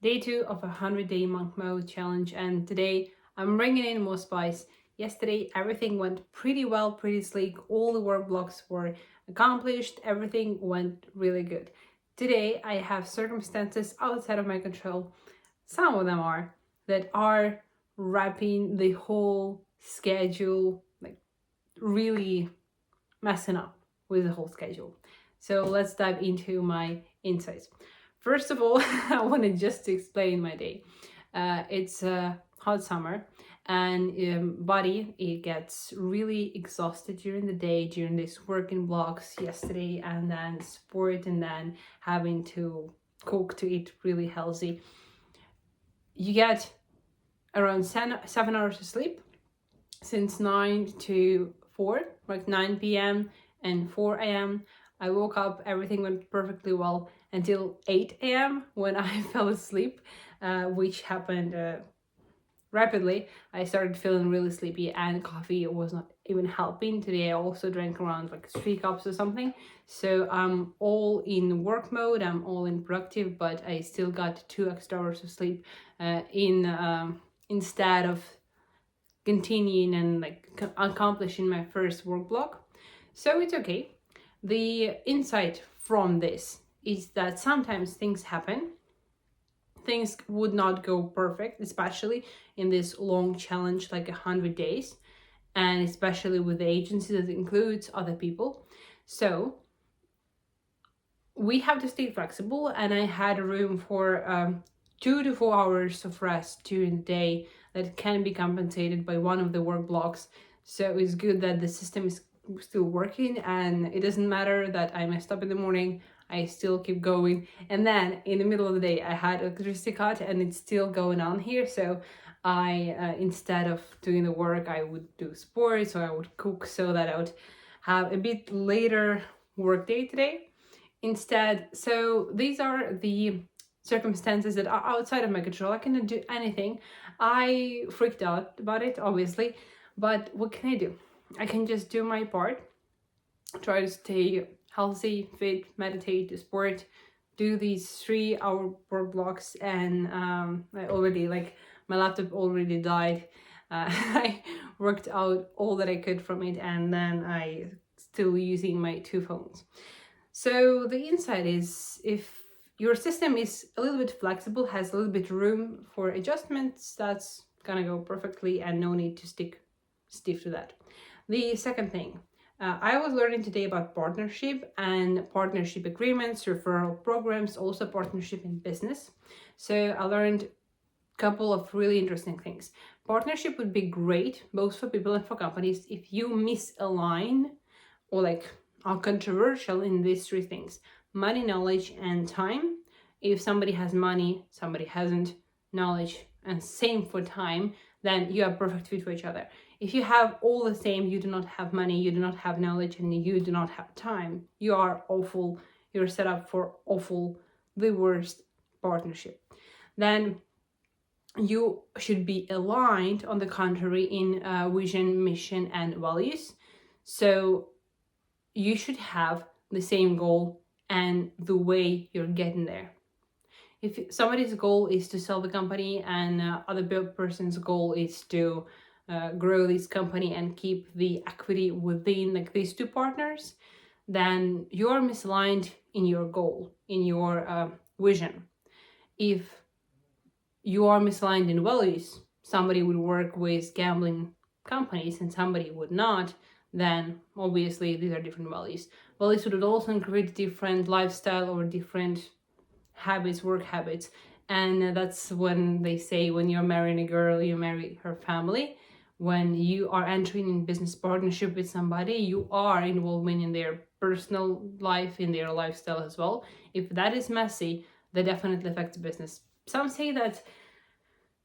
Day 2 of a 100-day monk mode challenge, and today I'm bringing in more spice. Yesterday everything went pretty well, pretty sleek, all the work blocks were accomplished, everything went really good. Today I have circumstances outside of my control, some of them are, that are wrapping the whole schedule, like really messing up with the whole schedule. So let's dive into my insights. First of all, I wanted just to explain my day. It's hot summer, and body it gets really exhausted during the day during these working blocks yesterday, and then sport, and then having to cook to eat really healthy. You get around 7 hours of sleep since 9 to 4, like 9 p.m. and 4 a.m. I woke up, everything went perfectly well until 8 a.m. when I fell asleep, which happened rapidly. I started feeling really sleepy, and coffee was not even helping. Today I also drank around like 3 cups or something. So I'm all in work mode, I'm all in productive, but I still got 2 extra hours of sleep instead of continuing and accomplishing my first work block. So it's okay. The insight from this is that sometimes things happen. Things would not go perfect, especially in this long challenge like 100 days, and especially with the agency that includes other people. So we have to stay flexible, and I had room for 2 to 4 hours of rest during the day that can be compensated by one of the work blocks. So it's good that the system is still working, and it doesn't matter that I messed up in the morning, I still keep going. And then in the middle of the day I had electricity cut, and it's still going on here. So I instead of doing the work, I would do sports, or I would cook, so that I would have a bit later work day today instead. So these are the circumstances that are outside of my control. I cannot do anything. I freaked out about it, obviously, but what can I do? I can just do my part, try to stay healthy, fit, meditate, do sport, do these 3-hour work blocks, and I already, like, my laptop already died. I worked out all that I could from it, and then I still using my 2 phones. So the insight is, if your system is a little bit flexible, has a little bit room for adjustments, that's gonna go perfectly, and no need to stick stiff to that. The second thing, I was learning today about partnership and partnership agreements, referral programs, also partnership in business. So I learned a couple of really interesting things. Partnership would be great both for people and for companies if you misalign or are controversial in these 3 things: money, knowledge, and time. If somebody has money, somebody hasn't knowledge, and same for time, then you are perfect fit for each other. If you have all the same, you do not have money, you do not have knowledge, and you do not have time, you are awful. You're set up for awful, the worst partnership. Then you should be aligned, on the contrary, in vision, mission, and values. So you should have the same goal and the way you're getting there. If somebody's goal is to sell the company, and other person's goal is to grow this company and keep the equity within these 2 partners, then you're misaligned in your goal, in your vision. If you are misaligned in values, somebody would work with gambling companies and somebody would not, then obviously these are different values. Values would also create different lifestyle or different habits, work habits. And that's when they say, when you're marrying a girl, you marry her family. When you are entering in business partnership with somebody, you are involving in their personal life, in their lifestyle as well. If that is messy, that definitely affects business. Some say that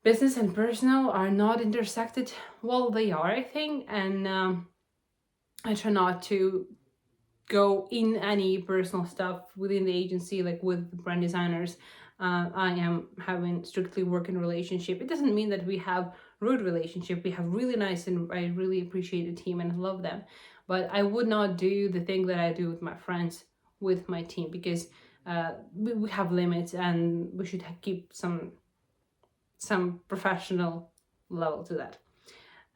business and personal are not intersected. Well, they are, I think, and I try not to go in any personal stuff within the agency, like with brand designers. I am having strictly working relationship. It doesn't mean that we have rude relationship. We have really nice, and I really appreciate the team and I love them. But I would not do the thing that I do with my friends, with my team, because we have limits, and we should keep some professional level to that.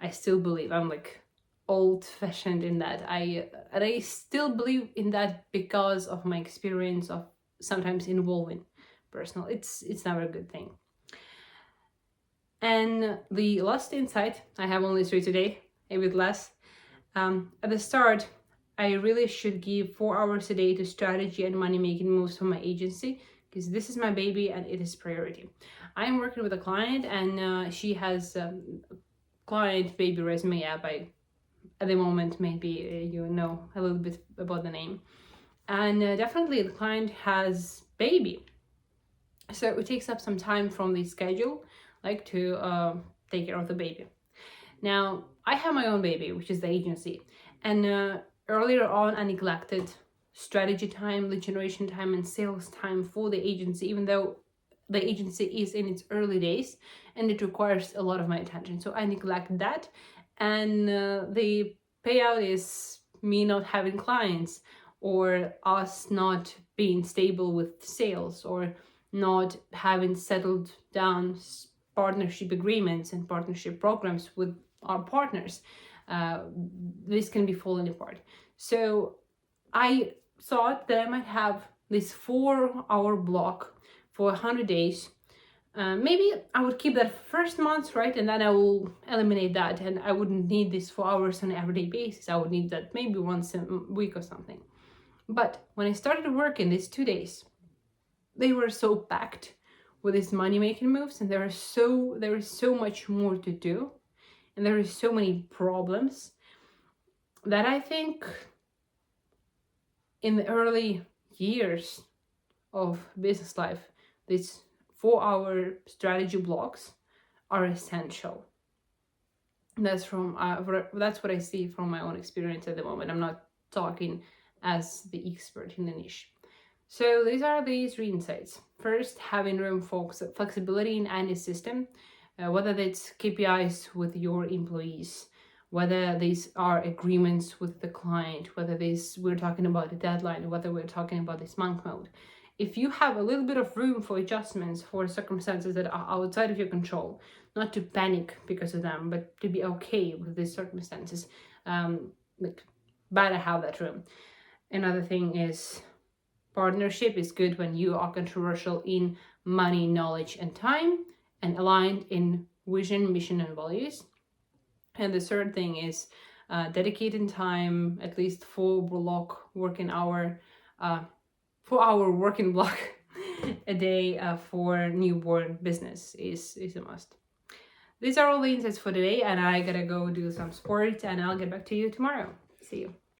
I still believe I'm like old-fashioned in that. I still believe in that because of my experience of sometimes involving personal. It's never a good thing. And the last insight, I have only 3 today, a bit less. At the start, I really should give 4 hours a day to strategy and money making moves for my agency, because this is my baby and it is priority. I'm working with a client, and she has client baby resume app. At the moment, maybe you know a little bit about the name, and definitely the client has baby, so it takes up some time from the schedule, like to take care of the baby. Now I have my own baby, which is the agency, and earlier on I neglected strategy time, lead generation time, and sales time for the agency, even though the agency is in its early days and it requires a lot of my attention. So I neglect that, and the payout is me not having clients, or us not being stable with sales, or not having settled down partnership agreements and partnership programs with our partners. This can be falling apart. So I thought that I might have this 4-hour block for 100 days. Maybe I would keep that first month, right? And then I will eliminate that, and I wouldn't need these 4 hours on an everyday basis. I would need that maybe once a week or something. But when I started working these 2 days, they were so packed with these money making moves, and there is so much more to do, and there is so many problems that I think in the early years of business life, these 4-hour strategy blocks are essential. That's what I see from my own experience at the moment. I'm not talking as the expert in the niche. So these are the 3 insights. First, having room for flexibility in any system, whether that's KPIs with your employees, whether these are agreements with the client, whether we're talking about a deadline, whether we're talking about this monk mode. If you have a little bit of room for adjustments for circumstances that are outside of your control, not to panic because of them, but to be okay with these circumstances, better have that room. Another thing is, partnership is good when you are controversial in money, knowledge, and time, and aligned in vision, mission, and values. And the third thing is dedicating time, at least 4-hour working block a day for newborn business is a must. These are all the insights for today, and I gotta go do some sports, and I'll get back to you tomorrow. See you.